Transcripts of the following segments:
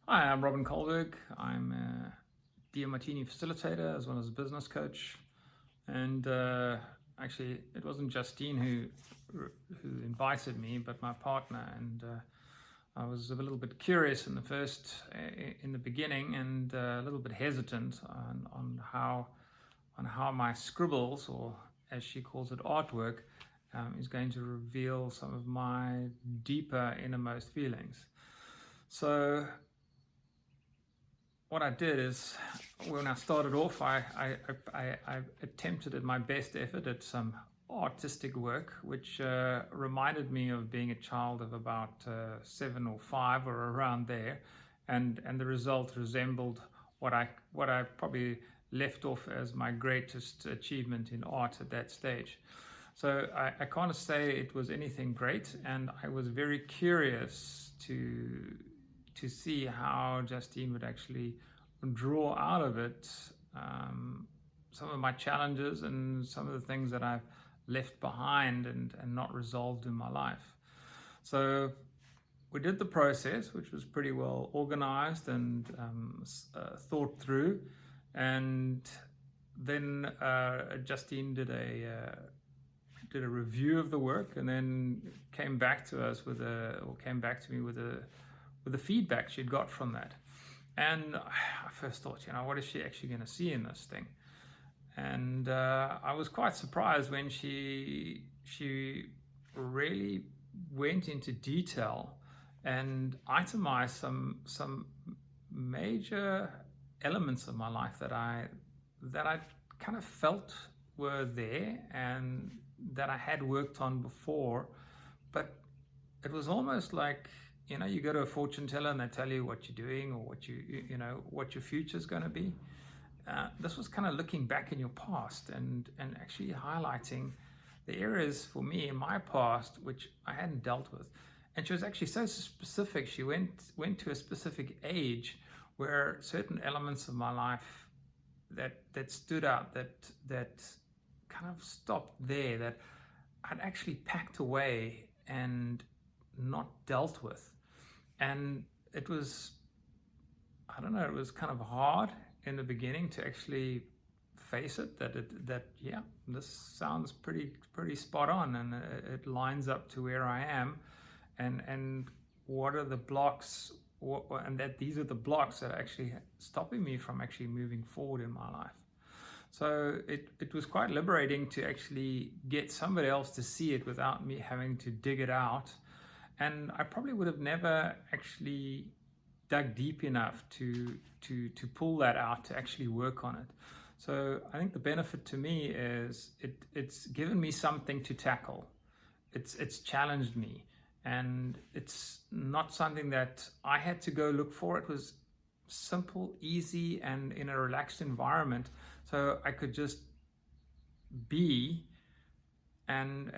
Hi, I'm Robin Kohlberg. I'm a demartini facilitator as well as a business coach. And actually, it wasn't Justine who invited me, but my partner. And I was a little bit curious in the beginning, and a little bit hesitant on how my scribbles, or as she calls it, artwork, is going to reveal some of my deeper innermost feelings. So what I did is, when I started off, I attempted at my best effort at some artistic work, which reminded me of being a child of about 7 or 5 or around there, and the result resembled what I probably left off as my greatest achievement in art at that stage. So I can't say it was anything great, and I was very curious to see how Justine would actually draw out of it some of my challenges and some of the things that I've left behind and not resolved in my life. So we did the process, which was pretty well organized and thought through. And then Justine did a review of the work, and then came back to me with the feedback she'd got from that. And I first thought, what is she actually going to see in this thing? And I was quite surprised when she really went into detail and itemized some major elements of my life that I kind of felt were there and that I had worked on before, but it was almost like, you go to a fortune teller and they tell you what you're doing or what your future is going to be. This was kind of looking back in your past and actually highlighting the areas for me in my past which I hadn't dealt with. And she was actually so specific. She went to a specific age where certain elements of my life that stood out, that kind of stopped there, that I'd actually packed away and not dealt with. And it was, it was kind of hard in the beginning to actually face it, that this sounds pretty spot on, and it lines up to where I am, and what are the blocks, and that these are the blocks that are actually stopping me from actually moving forward in my life. So it was quite liberating to actually get somebody else to see it without me having to dig it out. And I probably would have never actually dug deep enough to pull that out, to actually work on it. So I think the benefit to me is it's given me something to tackle. It's challenged me, and it's not something that I had to go look for. It was simple, easy, and in a relaxed environment, so I could just be and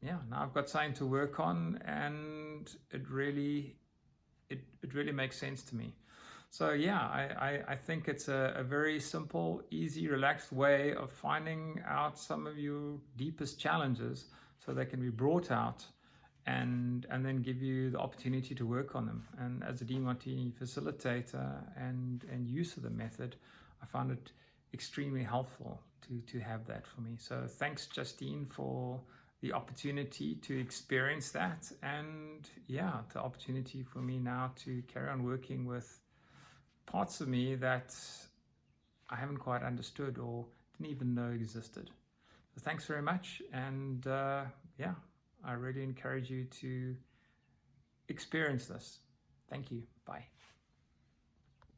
now I've got something to work on, and it really makes sense to me. So I think it's a very simple, easy, relaxed way of finding out some of your deepest challenges, so they can be brought out and then give you the opportunity to work on them. And as a demartini facilitator and use of the method, I found it extremely helpful to have that for me. So thanks, Justine, for the opportunity to experience that, and the opportunity for me now to carry on working with parts of me that I haven't quite understood or didn't even know existed. So thanks very much, and I really encourage you to experience this. Thank you. Bye.